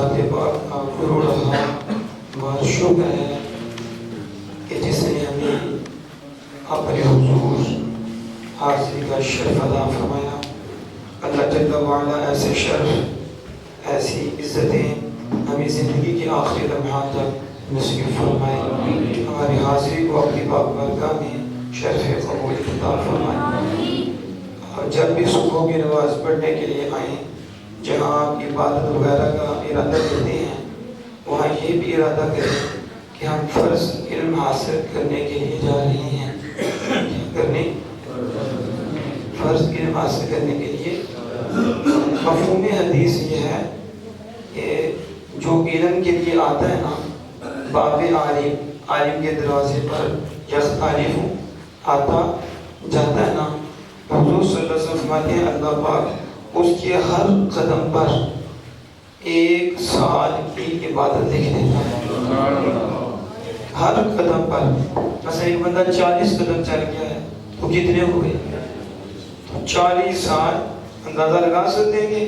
ذات پاک کا کروڑ بار شکر ہے کہ جس نے ہمیں اپنے حضور حاضری کا شرف عطا فرمایا۔ اللہ جل وعلا ایسے شرف، ایسی عزتیں ہمیں زندگی کے آخری لمحات تک نصیب فرمائے، ہماری حاضری کو اپنی پاک بارگاہ میں شرف قبول عطا فرمائے۔ اور جب بھی صبح کی نماز پڑھنے کے لیے آئیں، جہاں آپ عبادت وغیرہ کا ارادہ کرتے ہیں، وہاں یہ بھی ارادہ کریں کہ ہم فرض علم حاصل کرنے کے لیے جا رہے ہیں۔ فرض علم حاصل کرنے کے لیے مفہوم حدیث یہ ہے کہ جو علم کے لیے آتا ہے نا، باب عالم کے دروازے پر یختلف آتا جاتا ہے نا، حضور صلی اللہ علیہ وسلم فرماتے ہیں اللہ پاک اس کے ہر قدم پر 1 سال کی عبادت لکھ دیتا ہے۔ ہر قدم پر مثلا ایک بندہ 40 قدم چل گیا ہے تو کتنے ہوئے؟ 40 سال اندازہ لگا سکتے ہیں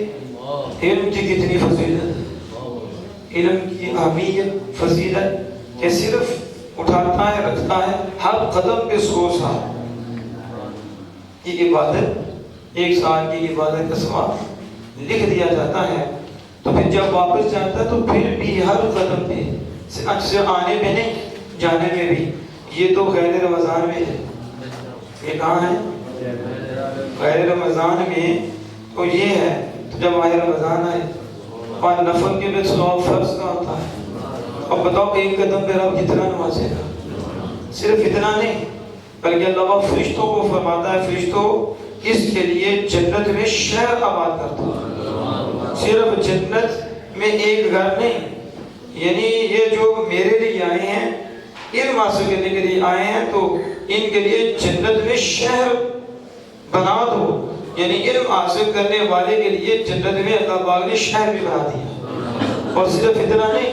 کہ علم کی کتنی فضیلت، علم کی اہمیت، فضیلت کہ صرف اٹھاتا ہے رکھتا ہے، ہر قدم پہ 100 سال کی عبادت، 1 سال کی عبادت کا ثواب لکھ دیا جاتا ہے۔ تو پھر جب واپس جاتا ہے تو پھر بھی ہر قدم پہ سے آنے میں نہیں، جانے میں بھی۔ یہ تو غیر رمضان میں ہے، یہ کہاں ہے؟ غیر رمضان میں تو یہ ہے۔ تو جب آئے رمضان آئے اور نفل کے بعد سواب فرض کا ہوتا ہے، اور بتاؤ 1 قدم پہ رب کتنا نوازے گا؟ صرف اتنا نہیں بلکہ اللہ فرشتوں کو فرماتا ہے، فرشتوں اس کے لیے جنت میں شہر آباد کرتا ہے۔ صرف جنت میں ایک گھر نہیں، یعنی یہ جو میرے لیے آئے ہیں، علم حاصل کرنے کے لیے آئے ہیں، تو ان کے لیے جنت میں شہر بنا دو، یعنی علم حاصل کرنے والے کے لیے جنت میں اللہ پاک نے شہر بھی بنا دیا۔ اور صرف اتنا نہیں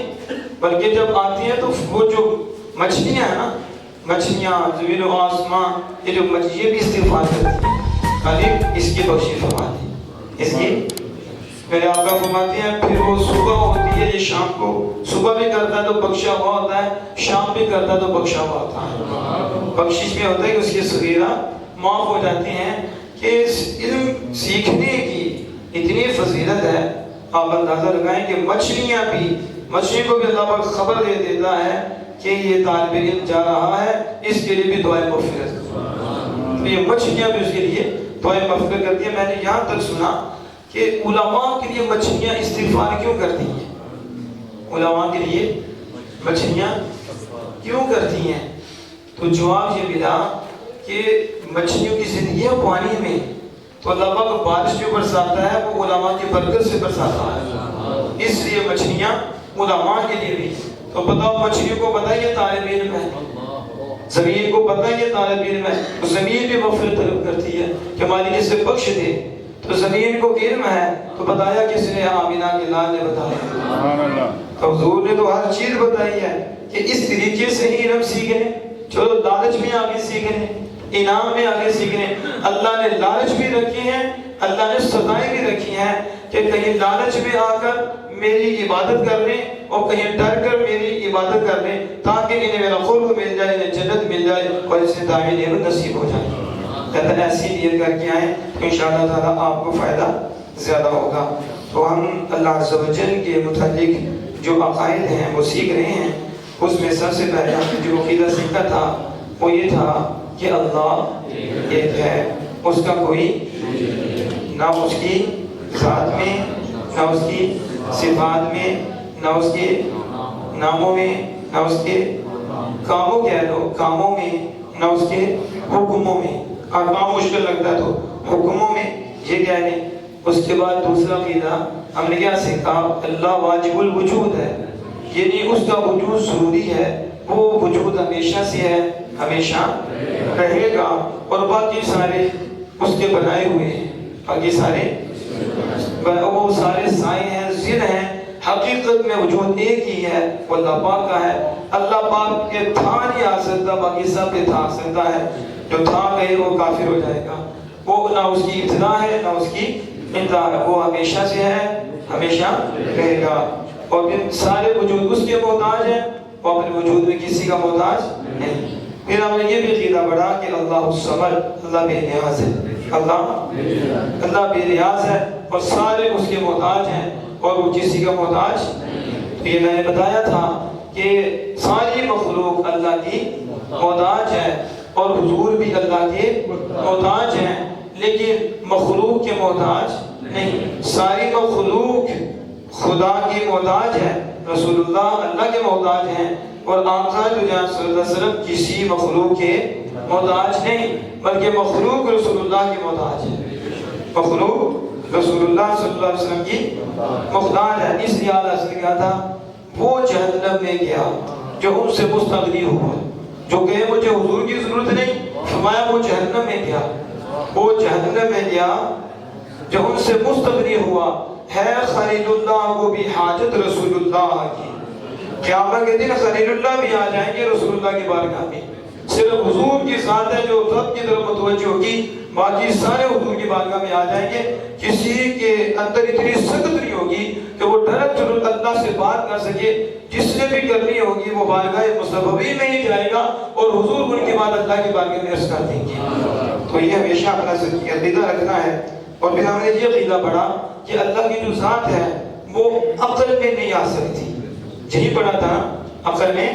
بلکہ جب آتی ہیں تو وہ جو مچھلیاں ہیں نا، مچھلیاں زمین و آسمان، یہ جو مچھلیاں بھی استغفار کرتی ہیں، خالق اس کی بخشش فرما دی، اس کی میرے آقا فرماتے ہیں پھر وہ صبح ہوتی ہے، یہ شام کو صبح بھی کرتا ہے تو بخشا ہوا ہوتا ہے، شام بھی کرتا ہے تو بخشا ہوا ہوتا ہے۔ بخشش میں ہوتا ہے کہ اس کی صغیرہ معاف ہو جاتی ہیں۔ کہ علم سیکھنے کی اتنی فضیلت ہے، آپ اندازہ لگائیں کہ مچھلیاں بھی، مچھلی کو بھی اللہ پاک خبر دے دیتا ہے کہ یہ طالب علم جا رہا ہے، اس کے لیے بھی دعائیں مغفرت، یہ مچھلیاں بھی اس کے لیے دعائیں مغفرت کرتی ہیں۔ میں نے یہاں تک سنا کہ علماء کے لیے مچھلیاں استغفار کیوں کرتی ہیں؟ علماء کے لیے مچھلیاں کیوں کرتی ہیں؟ تو جواب یہ ملا کہ مچھلیوں کی زندگی ہے پانی میں، تو اللہ پاک بارش جو برساتا ہے وہ علماء کی برکت سے برساتا ہے، اس لیے مچھلیاں علماء کے لیے بھی۔ تو بتاؤ مچھلیوں کو پتہ ہے یہ طالب علم ہے، زمین کو پتہ ہے یہ طالب علم ہے، تو زمین بھی مغفرت طلب کرتی ہے کہ مالک اسے بخش دے۔ تو زمین کو علم ہے تو بتایا کس نے؟ آمینہ کے لال نے بتایا۔ تو حضور نے تو ہر چیز بتائی ہے کہ اس طریقے سے ہی علم سیکھیں، چلو لالچ میں آگے سیکھیں، انعام میں آگے سیکھیں۔ اللہ نے لالچ بھی رکھی ہیں، اللہ نے سزائیں بھی رکھی ہیں کہ کہیں لالچ میں آ کر میری عبادت کر لیں اور کہیں ڈر کر میری عبادت کر لیں، تاکہ انہیں میرا خلق مل جائے، انہیں جنت مل جائے اور اسے دائمی نعمت نصیب ہو جائے۔ کہتا ہے ایسی نیت کر کے آئیں تو انشاءاللہ تعالیٰ آپ کو فائدہ زیادہ ہوگا۔ تو ہم اللہ عز و جل کے متعلق جو عقائد ہیں وہ سیکھ رہے ہیں، اس میں سب سے پہلا جو عقیدہ سیکھا تھا وہ یہ تھا کہ اللہ ایک ہے، اس کا کوئی نہ اس کی ذات میں، نہ اس کی صفات میں، نہ اس کے ناموں میں، نہ اس کے کاموں کہہ لو کاموں میں، نہ اس کے حکموں میں۔ کام مشکل لگتا ہے تو حکموں میں یہ کہہ لیں۔ اس کے بعد دوسرا عقیدہ ہم نے کیا سیکھا؟ اللہ واجب الوجود ہے، یعنی اس کا وجود ضروری ہے، وہ وجود ہمیشہ سے ہے، ہمیشہ رہے گا، اور باقی سارے اس کے بنائے ہوئے ہیں، باقی سارے وہ سارے سائے ہیں، ضد ہیں، حقیقت میں وجود ایک ہی ہے، وہ اللہ پاک کا ہے۔ اللہ پاک کے تھا نہیں آ سکتا، باقی سب کے تھا آ سکتا ہے۔ جو تھا کہے وہ کافر ہو جائے گا، وہ نہ اس کی ابتدا ہے نہ اس کی انتہا ہے، وہ ہمیشہ سے ہے، ہمیشہ رہے گا۔ اور پھر سارے وجود اس کے محتاج ہیں، اور اپنے وجود میں کسی کا محتاج نہیں۔ پھر ہم نے یہ بھی عقیدہ بڑھا کہ اللہ الصمد، اللہ بے نیاز ہے، اللہ بے نیاز ہے اور سارے اس کے محتاج ہیں اور وہ کسی کا محتاج نہیں۔ یہ میں نے بتایا تھا کہ ساری مخلوق اللہ کی محتاج ہے اور حضور بھی اللہ کے محتاج ہیں، لیکن مخلوق کے محتاج نہیں۔ ساری مخلوق خدا کی محتاج ہے، رسول اللہ کے محتاج ہیں، اور آقا صلی اللہ علیہ وسلم کسی مخلوق کے محتاج نہیں، بلکہ مخلوق رسول اللہ کی محتاج ہے، مخلوق رسول اللہ صلی اللہ علیہ وسلم کی محتاج ہے۔ اس لیے اللہ نے کہا تھا وہ جہنم میں گیا جو ان سے مستغنی ہوا، جو کہے مجھے حضور کی ضرورت نہیں، فرمایا وہ جہنم میں گیا، وہ جہنم میں گیا جو ان سے مستغنی ہوا ہے۔ خلیل اللہ کو بھی حاجت رسول اللہ کی، قیامت کے دن خلیل اللہ بھی آ جائیں گے رسول اللہ کی بارگاہ میں، صرف حضور کی ذات ہے جو سب کی طرف متوجہ ہوگی، باقی سارے حضور کی بارگاہ میں آ جائیں گے۔ کسی کے اندر اتنی سخت نہیں ہوگی کہ وہ ڈائریکٹ اللہ سے بات کر سکے، جس نے بھی کرنی ہوگی وہ بارگاہ مصطفی میں ہی جائے گا اور حضور ان کے بعد اللہ کی بارگاہ میں عرض کر دیں گے۔ تو یہ ہمیشہ اپنا عقیدہ رکھنا ہے۔ اور پھر ہم نے یہ عقیدہ پڑھا کہ اللہ کی جو ذات ہے وہ عقل میں نہیں آ سکتی، یہی پڑھا تھا عقل میں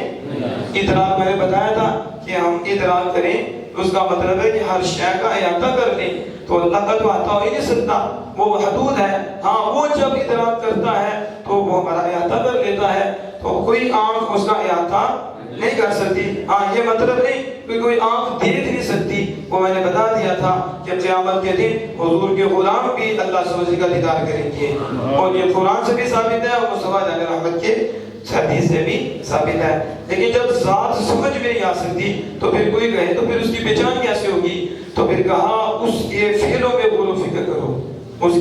ادراک، میں نے بتایا تھا کہ ہم ادراک کریں اس کا مطلب ہے کہ ہر شے کا احاطہ کر لیں، تو اللہ کا تو احاطہ ہو ہی نہیں سکتا، وہ محدود ہے۔ ہاں وہ جب ادراک کرتا ہے تو وہ ہمارا احاطہ کر لیتا ہے، تو کوئی آنکھ اس کا احاطہ نہیں کر سکتی۔ ہاں یہ مطلب نہیں کہ کوئی آنکھ دیکھ نہیں سکتی، وہ میں نے بتا دیا تھا کہ قیامت کے دن حضور کے غلام بھی اللہ سے کا دیدار کریں گے، اور یہ قرآن سے بھی ثابت ہے اور مصطفیٰ علیہ رحمت کے حدیث سے بھی ثابت ہے۔ لیکن جب ذات سمجھ میں نہیں آ سکتی تو پھر کوئی کہے تو پھر اس کی پہچان کیسے ہوگی؟ تو پھر کہا اس کے فعلوں میں غور و فکر کرو، اس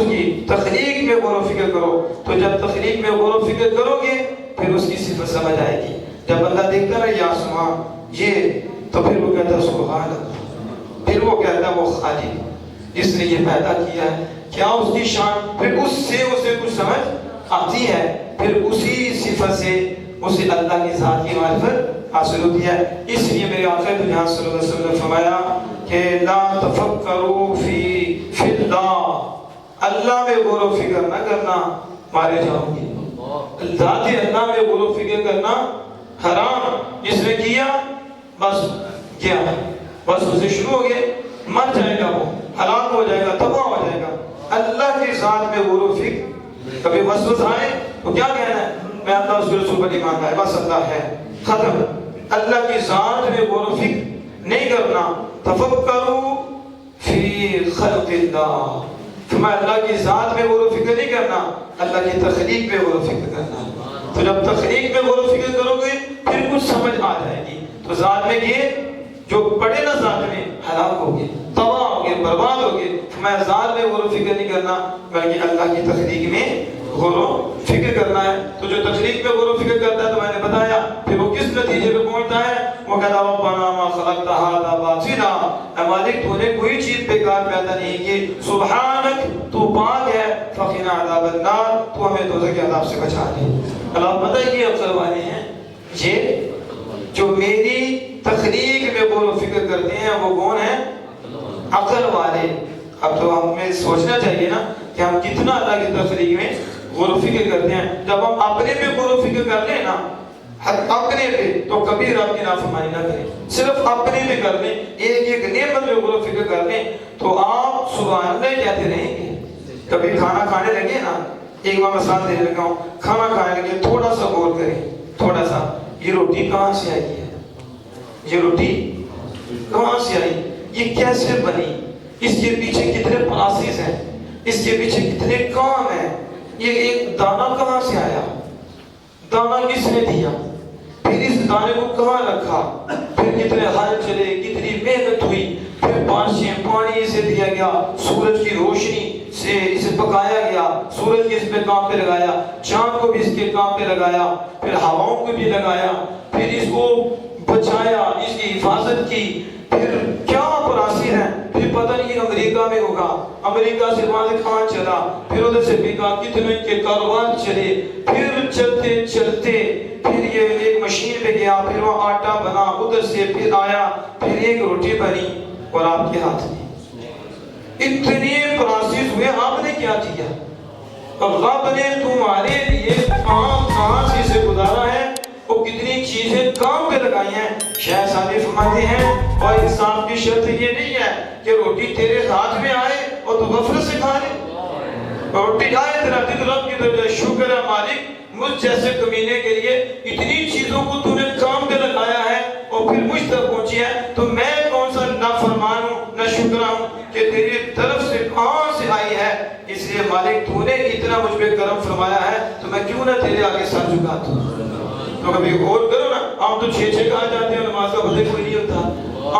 کی تخلیق میں غور و فکر کرو، تو جب تخلیق میں غور و فکر کرو گے پھر اس کی صفت سمجھ آئے گی۔ جب بندہ دیکھتا نا یا سبحان یہ، تو پھر وہ کہتا ہے سبحان اللہ، پھر وہ کہتا ہے وہ خالق جس نے یہ پیدا کیا ہے، کیا اس کی شان، پھر اس سے اسے کچھ سمجھ آتی ہے، پھر اسی صفت سے اسے اللہ کی ذات کی معرفت حاصل ہوتی ہے۔ اس لیے میرے آقا دنیا صلی اللہ علیہ وسلم نے فرمایا کہ لا تفکروا فی اللہ، اللہ میں غور و فکر نہ کرنا مارے جاؤ گے۔ ذات اللہ میں غور و فکر کرنا حرام، جس نے کیا بس کیا، بس اسے شروع ہو گئے، مر جائے گا، وہ ہلاک ہو جائے گا، تباہ ہو جائے گا۔ اللہ کی ذات میں غور و فکر، کبھی وسوس آئے تو کیا کہنا ہے؟ میں اللہ اس کے رسول پر ایمان لائے، بس اللہ ہے، ختم۔ اللہ کی ذات میں غور و فکر نہیں کرنا۔ تفکروا فی خلق اللہ، فرمایا اللہ کی ذات میں غور و فکر نہیں کرنا، اللہ کی تخلیق میں غور و فکر کرنا۔ تو جب تخلیق میں غور و فکر کرو گے پھر کچھ سمجھ آ جائے گی۔ تو ذات میں یہ جو پڑے نا ذات میں ہلاک ہوگے، تباہ ہوگے، برباد ہوگے۔ میں ذات میں غور و فکر نہیں کرنا بلکہ اللہ کی تخلیق میں غور و فکر کرنا ہے۔ تو جو تخلیق میں غور و فکر کرتا ہے تو میں نے بتایا پھر وہ کس نتیجے پہ پہنچتا ہے؟ وہ کہتا ہے ربنا ما خلقت ھذا باطلا، اے مالک تو نے کوئی چیز بیکار پیدا نہیں کی، سبحانک تو پاک ہے، فقنا عذاب النار تو ہمیں دوزخ کے عذاب سے بچا لے۔ اللہ پتہ ہے کہ عقل والے ہیں یہ جو میری تخلیق میں غور و فکر کرتے ہیں، وہ کون ہیں؟ عقل والے۔ اب تو ہمیں سوچنا چاہیے نا کہ ہم کتنا اللہ کی تخلیق میں غور و فکر کرتے ہیں۔ جب ہم اپنے پہ غور و فکر کر لیں نا، اپنے پہ، تو کبھی رب کی نافرمانی نہ کریں، صرف اپنے پہ کر لیں، ایک ایک نعمت میں غور و فکر کر لیں تو آپ سبحان اللہ کہتے رہیں گے۔ کبھی کھانا کھانے لگے نا، ایک بار مثال دینے لگا ہوں، کھانا کھانے لگے تھوڑا سا غور کریں، تھوڑا سا، یہ روٹی کہاں سے آئی ہے؟ یہ روٹی کہاں سے آئی؟ یہ کیسے بنی؟ اس کے پیچھے کتنے پروسیس ہیں، اس کے پیچھے کتنے کام ہیں، یہ ایک دانہ کہاں سے آیا، دانہ کس نے دیا، پھر اس دانے کو کہاں رکھا، پھر کتنے حل چلے، کتنی محنت ہوئی، پھر بارشیں، پانی اسے دیا گیا، سورج کی روشنی سے اسے پکایا گیا، سورج کے اس پہ کام پہ لگایا، چاند کو بھی اس کے کام پہ لگایا، پھر ہواؤں کو بھی لگایا، پھر اس کو بچایا، اس کی حفاظت کی، پھر کیا پراثر ہیں، پھر پھر پتہ نہیں امریکہ میں ہوگا، امریکہ سے وہاں سے کہاں چلا، پھر ادھر سے بکا، کتنے کے کاروبار چلے، پھر چلتے چلتے پھر یہ ایک مشین پہ گیا، پھر وہ آٹا بنا، ادھر سے پھر آیا، پھر ایک روٹی بنی اور آپ کے ہاتھ میں اتنے پروسیس ہوئے، آپ نے کیا کیا؟ رب نے تمہارے لیے کہاں سے اسے گزارا ہے اور کتنی چیزیں کام پہ لگائی ہیں۔ شیخ سعدی فرماتے ہیں اور انسان کی شرط یہ نہیں ہے کہ روٹی تیرے ہاتھ میں آئے اور تو غفلت سے کھا لے، روٹی آئے تیرا دل رب کی طرف، شکر ہے مالک مجھ جیسے کمینے کے لیے اتنی چیزوں کو تو نے کام پہ لگایا ہے اور پھر مجھ تک پہنچی ہے، تو میں کون سا نافرمان ہوں، نہ شکرا ہوں کہ تیری طرف سے کہاں سے آئی ہے۔ اس لیے مالک تو نے اتنا مجھ پہ کرم فرمایا ہے تو میں کیوں نہ تیرے آگے سر جھکاتا ہوں۔ تو کبھی غور کرو نا، ہم تو 6 کہا جاتے ہیں، نماز کا پتہ کوئی نہیں ہوتا،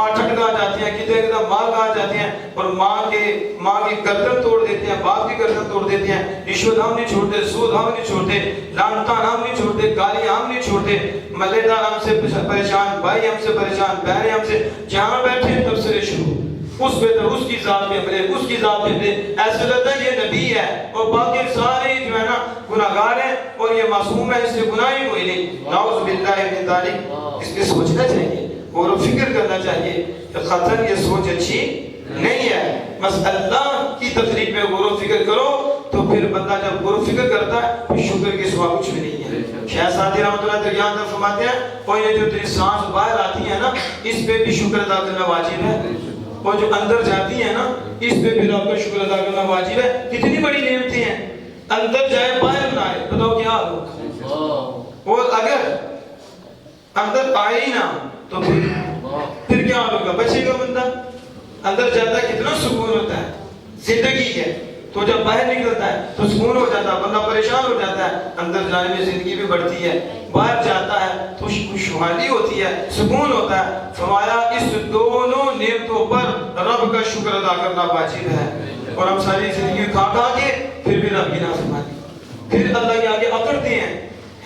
8 کہا جاتے ہیں، کتنے ماں کہا جاتے ہیں، اور ماں کی گردن توڑ دیتے ہیں، باپ کی گردن توڑ دیتے ہیں، رشوت ہم نہیں چھوڑتے، سود ہم نہیں چھوڑتے، لعنتان ہم نہیں چھوڑتے، گالی ہم نہیں چھوڑتے، ملے دار ہم سے پریشان، بھائی ہم سے پریشان، بہنیں ہم سے، جہاں بیٹھے تبصرے شروع، اس پہ تو اس کی ذات میں بلے، اس کی ذات میں بلے، ایسا لگتا ہے یہ نبی ہے اور باقی سارے جو ہے نا گناہگار ہیں اور یہ معصوم ہے، اس سے گناہ ہی کوئی نہیں۔ نعوذ باللہ من ذالک۔ اس پہ سوچنا چاہیے، غور و فکر کرنا چاہیے، خطر یہ سوچ اچھی نہیں ہے۔ بس اللہ کی تقریب میں غور و فکر کرو تو پھر بندہ جب غور و فکر کرتا ہے تو شکر کے سوا کچھ بھی نہیں ہے۔ شیخ سعدی رحمۃ اللہ علیہ یہاں تک فرماتے ہیں اور یہ جو تیری سانس باہر آتی ہے نا، اس پہ بھی شکر ادا کرنا واجب ہے، اور جو اندر جاتی ہے نا اس پہ بھی آپ کا شکر ادا کرنا واجب ہے۔ کتنی بڑی نعمتیں ہیں، اندر جائے باہر نہ آئے، بتاؤ کیا ہوگا؟ اور اگر اندر آئے ہی نہ تو پھر کیا ہوگا؟ بچے گا بندہ، اندر جاتا ہے کتنا سکون ہوتا ہے، زندگی ہے، تو جب باہر نکلتا ہے تو سکون ہو جاتا ہے، بندہ پریشان ہو جاتا ہے، اندر جانے میں زندگی بھی بڑھتی ہے، باہر جاتا ہے تو خوشحالی ہوتی ہے، سکون ہوتا ہے۔ فرمایا اس دونوں نعمتوں پر رب کا شکر ادا کرنا واجب ہے، اور ہم ساری زندگی کھا کے پھر بھی رب کی نافرمانی، پھر اللہ کے آگے اکڑتے ہیں،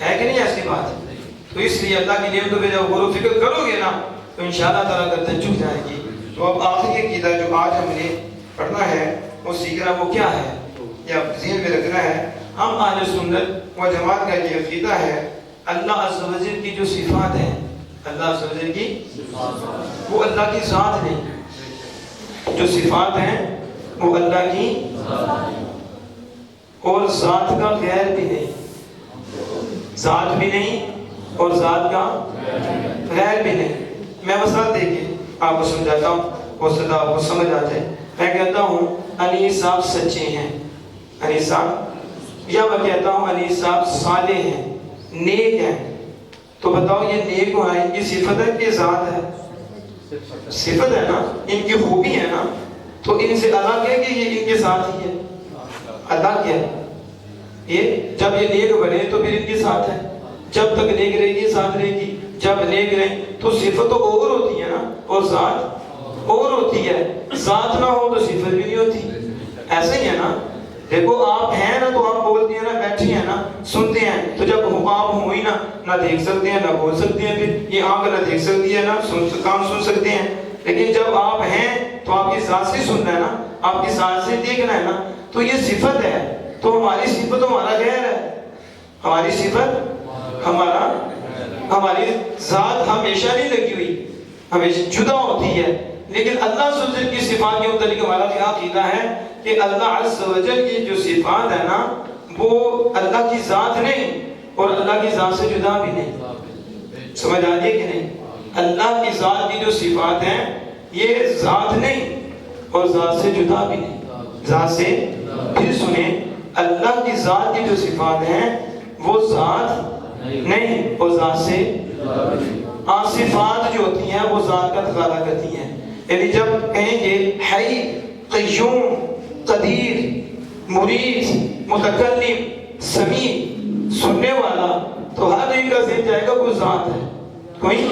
ہے کہ نہیں ایسی بات؟ تو اس لیے اللہ کی نعمتوں پہ جب غور و فکر کرو گے نا تو انشاءاللہ تعالیٰ گردن جھک جائے گی۔ تو اب آخری عقیدہ جو آج ہم نے پڑھنا ہے وہ سیکھنا، وہ کیا ہے یا ذہن میں رکھنا ہے، ہم اہل سنت و جماعت کا یہ عقیدہ ہے، اللہ عز و جل کی جو صفات ہیں، اللہ عز و جل کی وہ اللہ کی ذات نہیں، جو صفات ہیں وہ اللہ کی اور ذات کا غیر بھی نہیں، ذات بھی نہیں اور ذات کا غیر بھی نہیں۔ میں مثال دے کے آپ کو سمجھاتا ہوں، ہو سکتا آپ کو سمجھ آ جائے۔ میں کہتا ہوں علی صاحب سچے ہیں، علی صاحب، یا میں کہتا ہوں علی صاحب صالح ہیں، نیک ہیں، تو بتاؤ یہ نیک ہونا ان کی صفت ہے کہ ذات ہے؟ صفت ہے نا، ان کی خوبی ہے نا، تو ان سے الگ ہے کہ یہ ان کے ساتھ ہی ہے؟ الگ ہے۔ یہ جب یہ نیک بنے تو پھر ان کے ساتھ ہے، جب تک نیک رہے گی ساتھ رہے گی، جب نیک رہے تو صفت تو اور ہوتی ہے نا، اور ذات اور ہوتی ہے، ذات نہ ہو تو صفت بھی نہیں ہوتی، ایسے ہی ہے نا۔ دیکھو آپ ہیں نا تو آپ بولتے ہیں نا، بیٹھے ہیں نا، سنتے ہیں، تو جب آپ ہوئی نا، نہ دیکھ سکتے ہیں نہ بول سکتے ہیں، پھر یہ آنکھ نہ دیکھ سکتی ہے نہ کان سن سکتے ہیں، لیکن جب آپ ہیں تو آپ کی ذات سے سننا ہے نا، آپ کی ذات سے دیکھنا ہے نا، تو یہ صفت ہے، تو ہماری صفت ہمارا غیر ہے، ہماری صفت ہماری ذات ہمیشہ نہیں لگی ہوئی، ہمیشہ جدا ہوتی ہے، لیکن اللہ عز و جل کی صفات کے متعلق ہمارا کیا عقیدہ ہے کہ اللہ عز و جل کی جو صفات ہے نا وہ اللہ کی ذات نہیں اور اللہ کی ذات سے جدا بھی نہیں۔ سمجھ آ رہی ہے کہ نہیں؟ اللہ کی ذات کی جو صفات ہیں یہ ذات نہیں اور ذات سے جدا بھی نہیں، ذات سے، پھر سنیں، اللہ کی ذات کی جو صفات ہیں وہ ذات نہیں اور ذات سے، صفات جو ہوتی ہیں وہ ذات کا تقاضا کرتی ہیں، یعنی جب کہیں گے حی، قیوم، قدیر، مرید، متکلم، سمیع، سننے والا، تو ہر ایک کا ذہن جائے گا کوئی ذات ہے، کوئی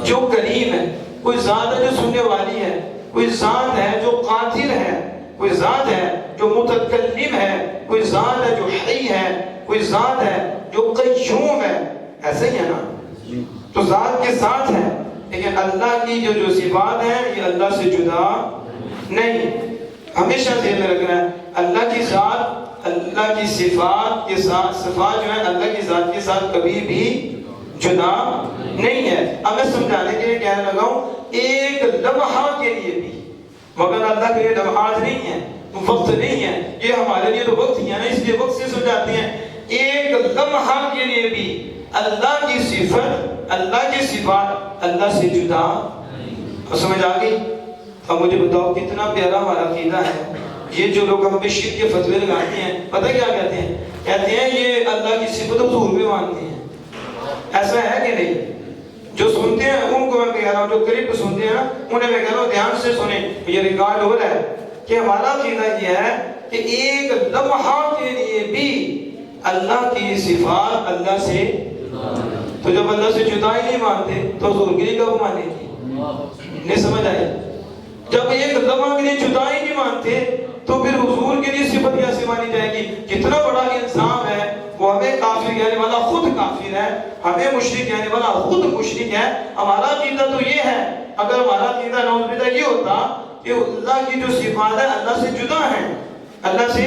جو کریم ہے، کوئی ذات ہے جو سننے والی ہے، کوئی ذات ہے جو قادر ہے، کوئی ذات ہے جو متکلم ہے، کوئی ذات ہے جو حی ہے، کوئی ذات ہے جو قیوم ہے، ایسے ہی ہے نا، تو ذات کے ساتھ ہے، لیکن اللہ کی جو صفات ہیں یہ اللہ سے جدا نہیں. ہمیشہ ذہن میں رکھنا ہے اللہ کی ذات، اللہ کی صفات کے ساتھ، صفات جو ہے اللہ کی ذات کے ساتھ کبھی بھی جدا نہیں ہے. اب میں سمجھانے کے لیے کہنے لگا ہوں ایک لمحہ کے لیے بھی، مگر اللہ کے لیے لمحات نہیں ہے، وقت نہیں ہے، یہ ہمارے لیے تو وقت ہی ہے نا، اس لیے وقت سے سمجھاتے ہیں. ایک لمحہ کے لیے بھی اللہ کی صفت، اللہ کی صفات اللہ سے جدا. سمجھ آ گئی؟ اب مجھے بتاؤ کتنا پیارا ہمارا عقیدہ ہے. یہ جو لوگ ہمیں شرک کے فتوے لگاتے ہیں، پتہ کیا کہتے ہیں؟ کہتے ہیں یہ اللہ کی صفت حضور میں مانتے ہیں. ایسا ہے کہ نہیں؟ جو سنتے ہیں ان کو میں کہہ رہا ہوں، جو قریب سنتے ہیں نا انہیں میں کہہ رہا ہوں دھیان سے سنیں. یہ ریکارڈ ہو رہا ہے کہ ہمارا عقیدہ یہ ہے کہ ایک لمحہ کے لیے بھی اللہ کی صفات اللہ سے، تو جب اللہ سے جدا ہی نہیں مانتے تو حضور کے لیے کب مانیں گے؟ نہیں سمجھ آئی؟ جب ایک لمحہ کے لیے جدا ہی نہیں مانتے تو پھر حضور کے لیے صفت کیسے مانی جائے گی؟ کتنا بڑا انسان ہے وہ ہمیں کافر کہنے والا خود کافر ہے، ہمیں مشرک کہنے والا خود مشرک ہے. ہمارا عقیدہ تو یہ ہے، اگر ہمارا عقیدہ نعوذ باللہ یہ ہوتا کہ اللہ کی جو صفات ہے اللہ سے جدا ہیں، اللہ سے،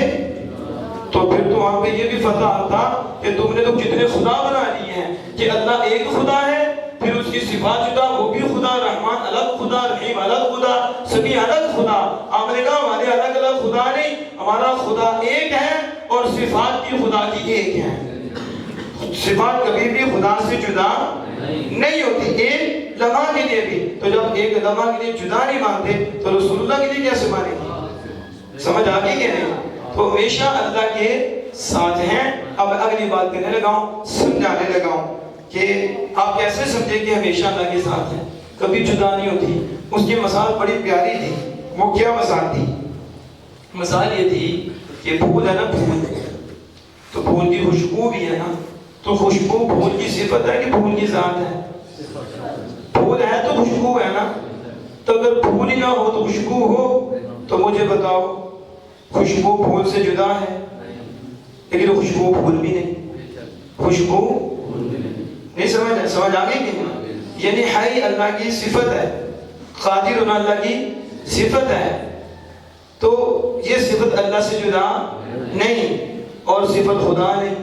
تو پھر تو وہاں پہ یہ بھی فتح آتا کہ تم نے تو کتنے خدا بنا لیے ہیں کہ اللہ ایک خدا ہے، پھر اس کی صفات جدا، وہ بھی خدا، رحمان الگ خدا، رحیم الگ خدا، سمیع الگ خدا. آپ نے کہا ہمارے الگ الگ خدا نہیں، ہمارا خدا ایک ہے اور صفات کی خدا کی ایک ہے. صفات کبھی بھی خدا سے جدا نہیں ہوتی ایک لمحہ کے لیے بھی. تو جب ایک لمحہ کے لیے جدا نہیں مانتے تو رسول اللہ کے لیے کیسے مانیں گے؟ سمجھ آ گئی کہ نہیں؟ تو ہمیشہ اللہ کے ساتھ ہیں. اب اگلی بات کرنے لگا ہوں، سمجھانے لگا ہوں کہ آپ کیسے سمجھیں کہ ہمیشہ اللہ کے ساتھ ہیں، کبھی جدا نہیں ہوتی. اس کی مثال بڑی پیاری تھی. وہ کیا مثال تھی؟ مثال یہ تھی کہ پھول ہے نا، پھول، تو پھول کی خوشبو بھی ہے نا، تو خوشبو پھول کی صفت ہے کہ پھول کی ذات ہے؟ پھول ہے تو خوشبو ہے نا. تو اگر پھول ہی نہ ہو تو خوشبو ہو، تو مجھے بتاؤ خوشبو پھول سے جدا ہے؟ لیکن خوشبو پھول بھی نہیں، خوشبو نہیں. سمجھ آ گئی کہ نہیں؟ یعنی حی اللہ کی صفت ہے، قادر اللہ کی صفت ہے، تو یہ صفت اللہ سے جدا نہیں، اور صفت خدا نہیں.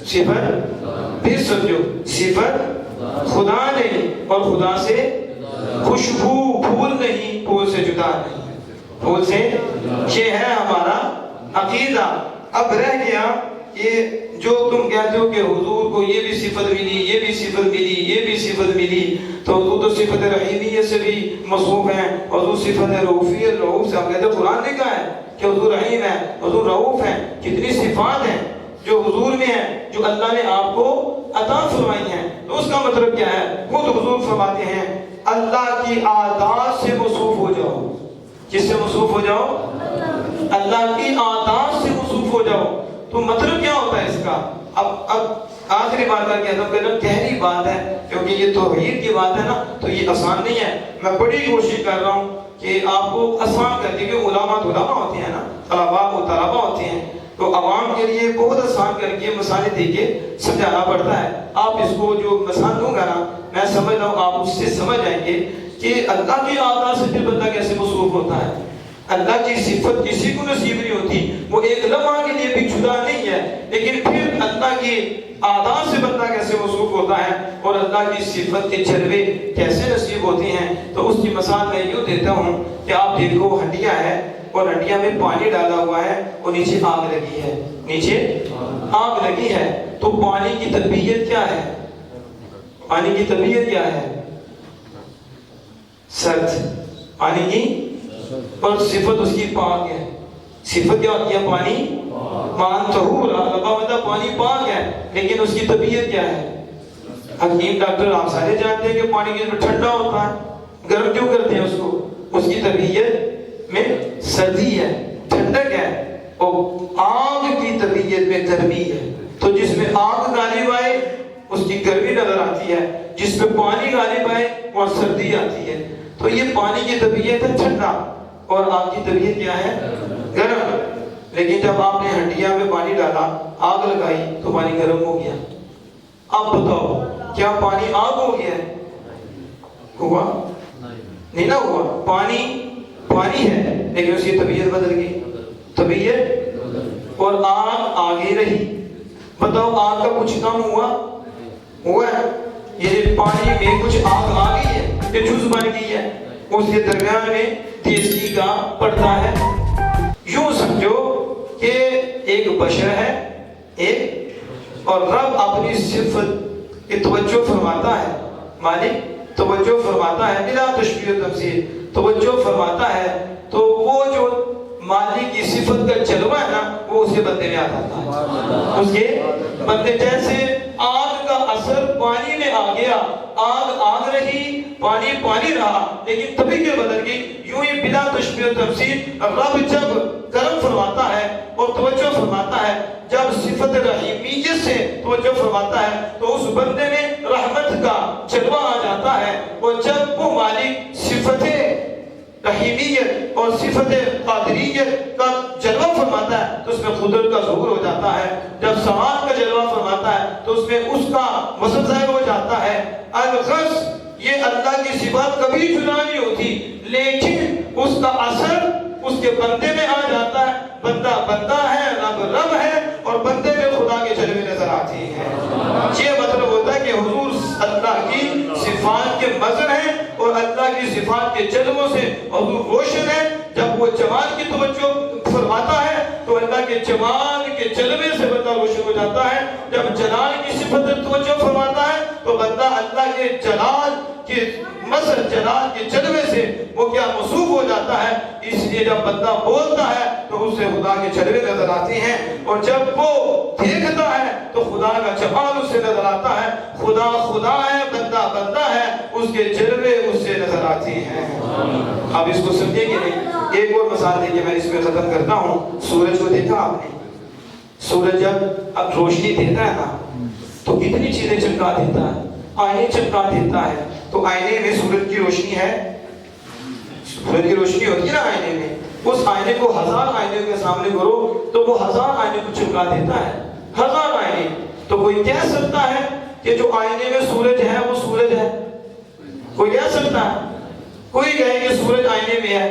صفت پھر سمجھو، صفت خدا نہیں اور خدا سے خوشبو، پھول نہیں، پھول سے جدا نہیں، پھول سے. یہ ہے ہمارا عقیدہ. اب رہ گیا یہ جو تم کہتے ہو کہ حضور کو یہ بھی صفت ملی، یہ بھی صفت ملی، یہ بھی صفت ملی، تو حضور تو صفت رحیمیت سے بھی موصوف ہیں، حضور صفت رؤوفیت، رؤوف سے ہم کہتے ہیں قرآن نے کہا ہے کہ حضور رحیم ہے، حضور رؤوف ہیں. کتنی صفات ہیں جو حضور میں ہیں، جو اللہ نے آپ کو عطا فرمائی ہیں. تو اس کا مطلب کیا ہے؟ خود حضور فرماتے ہیں اللہ کی عادات سے موصوف ہو جاؤ. کس سے موصوف ہو جاؤ؟ اللہ کی عادات سے موصوف ہو جاؤ. تو مطلب کیا ہوتا ہے اس کا؟ اب آخری بات کر کے گہری بات ہے، کیونکہ یہ توحید کی بات ہے نا، تو یہ آسان نہیں ہے. میں بڑی کوشش کر رہا ہوں کہ آپ کو آسان کر دیں، کہ علماء ہوتے ہیں نا، طلباء ہوتے ہیں، تو عوام کے لیے بہت آسان کر کے مسائل دے کے سمجھانا پڑتا ہے. آپ اس کو جو مثال دوں گا نا، میں سمجھ رہا ہوں آپ اس سے سمجھ جائیں گے کہ اللہ کی عادات سے پھر بندہ کیسے موصوف ہوتا ہے. اللہ کی صفت کسی کو نصیب نہیں ہوتی، وہ ایک لمحہ کے لیے بھی جدا نہیں ہے، لیکن پھر اللہ کی عادات سے بندہ کیسے موصوف ہوتا ہے اور اللہ کی صفت کے جلوے کیسے نصیب ہوتے ہیں. تو اس کی مثال میں یوں دیتا ہوں کہ آپ دیکھو ہنڈیا ہے اور ہنڈیا میں پانی ڈالا ہوا ہے اور نیچے آگ لگی ہے، نیچے آگ لگی ہے. تو پانی کی طبیعت کیا ہے؟ پانی کی طبیعت کیا ہے؟ سرد. پانی کی اور صفت اس کی پاک ہے. صفت کیا ہوتی ہے؟ پانی مان طہور، مطلب پانی پاک ہے، لیکن اس کی طبیعت کیا ہے؟ حکیم ڈاکٹر آپ سارے جانتے ہیں کہ پانی کے اندر ٹھنڈا ہوتا ہے، گرم کیوں کرتے ہیں اس کو؟ اس کی طبیعت میں سردی ہے، ٹھنڈک ہے. اور آگ کی طبیعت میں گرمی ہے. تو جس میں آگ غالب آئے اس کی گرمی نظر آتی ہے، جس میں پانی غالب آئے وہاں سردی آتی ہے. تو یہ پانی کی طبیعت ہے ٹھنڈا، اور آگ کی طبیعت کیا ہے؟ گرم. لیکن جب آپ نے ہنڈیا میں پانی ڈالا، آگ لگائی تو پانی گرم ہو گیا. اب بتاؤ کیا پانی آگ ہو گیا ہے؟ ہوا نہیں نہ ہوا. پانی پانی ہے لیکن اس کی طبیعت بدل گئی، طبیعت، اور آگ آگے رہی. بتاؤ آگ کا کچھ کم ہوا ہے؟ یہ پانی میں کچھ آگ آ گئی ہے، یہ جز بن گئی ہے، اس کے درمیان میں تیزی کا پڑتا ہے. یوں سمجھو کہ ایک بشر ہے ایک، اور رب اپنی صفت کی توجہ فرماتا ہے، مالک توجہ فرماتا ہے، بلا تشبیہ و تمثیل توجہ فرماتا ہے، تو وہ جو مالک کی صفت کا جلوہ ہے نا وہ اس کے بندے میں آ جاتا ہے. اس کے بندے جیسے آگ کا اثر پانی میں آ گیا، آگ رہی، پانی رہا، لیکن طبیعت بدل گئی. یوں ہی بلا تشبیہ و تمثیل رب جب کرم فرماتا ہے اور توجہ فرماتا ہے، جب صفت رحیمیت سے توجہ فرماتا ہے تو اس بندے میں رحمت کا جلوہ آ جاتا ہے. اور جب وہ مالک صفت رحیمیت اور صفت قادریت کا جلوہ فرماتا ہے تو اس میں قدرت کا ظہور ہو جاتا ہے. جب سماعت کا جلوہ فرماتا ہے تو اس میں اس کا وصف ظاہر ہو جاتا ہے. الغرض یہ اللہ کی صفات کبھی جدا نہیں ہوتی، لیکن اس کا اثر اس کے بندے میں آ جاتا ہے. بندہ ہے، رب ہے، اور بندے میں خدا کے جلوے نظر آتے ہیں. یہ مطلب ہوتا ہے کہ حضور اللہ کی صفات کے مظہر ہیں اور اللہ کی صفات کے جلووں سے حضور روشن ہے. جب وہ جمال کی توجہ فرماتا ہے تو اللہ کے جمال کے جلوے سے بندہ روشن ہو جاتا ہے. جب جلال کی صفت توجہ فرماتا ہے تو بندہ اللہ کے جلال کے مظہر، جلال کے جلوے سے وہ کیا موصوف ہو جاتا ہے. اس لیے جب بندہ بولتا ہے تو اس سے خدا کے جلوے نظر آتے ہیں، اور جب وہ دیکھتا ہے تو خدا کا جمال اس سے نظر آتا ہے. خدا ہے، بندہ ہے، اس کے جلوے اس سے نظر آتے ہیں. اب اس کو سمجھیں گے نہیں. ایک اور مثال دیکھیے، میں اس میں ختم کرتا ہوں. سورج کو دیکھا آپ نے؟ سورج جب اب روشنی دیتا ہے نا تو کتنی چیزیں چمکا دیتا ہے، آئینے چمکا دیتا ہے. تو آئینے میں سورج کی روشنی ہے، سورج کی روشنی ہوتی ہے نا آئینے میں. اس آئینے کو 1000 آئینے کے سامنے کرو تو وہ 1000 آئینے کو چمکا دیتا ہے. 1000 آئینے. تو کوئی کہہ سکتا ہے کہ جو آئینے میں سورج ہے وہ سورج ہے؟ کوئی کہہ سکتا ہے؟ کوئی کہے کہ سورج آئینے میں ہے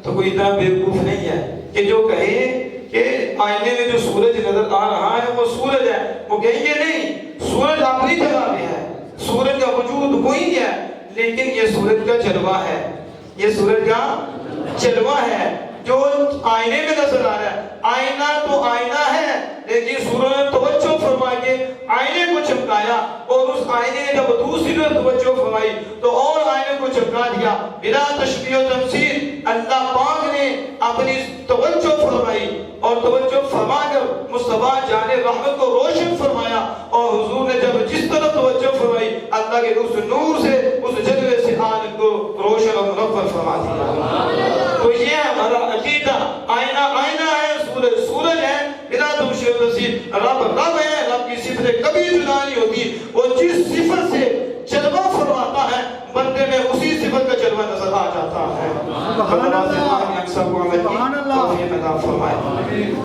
تو کوئی اتنا بیوقوف نہیں ہے کہ جو کہے کہ آئینے میں جو سورج نظر آ رہا ہے وہ سورج ہے. وہ کہیں گے نہیں، سورج اپنی جگہ میں ہے، سورج کا وجود کوئی ہے، لیکن یہ سورج کا جلوہ ہے، یہ سورج کا جلوہ ہے جو آئینے میں نظر آ رہا ہے. آئینہ تو آئینہ ہے، لیکن سورج نے توجہ فرما کے آئینے کو چمکایا، اور اس آئینے نے جب دوسری طرف توجہ فرمائی تو اور آئینے کو چمکا دیا. بلا تشبیہ و تمثیل اللہ پاک نے اپنی توجہ فرمائی اور توجہ فرما کر مصطفیٰ جان رحمت کو روشن فرمایا. اور حضور نے جب جس طرح توجہ فرمائی اللہ کے اس نور سے، اس جلوے سے عالم کو روشن اور منور فرما دیا. تو یہ ہمارا عقیدہ، آئینہ ہے، سورج ہے، بلا تشبیہ و تمثیل. رب ہے، رب کی صفتیں کبھی جدا نہیں ہوتی. وہ جس صفت سے جلوہ فرماتا ہے بندے میں اسی صفت کا جلوہ نظر آ جاتا ہے. سبحان اللہ، سبحان اللہ.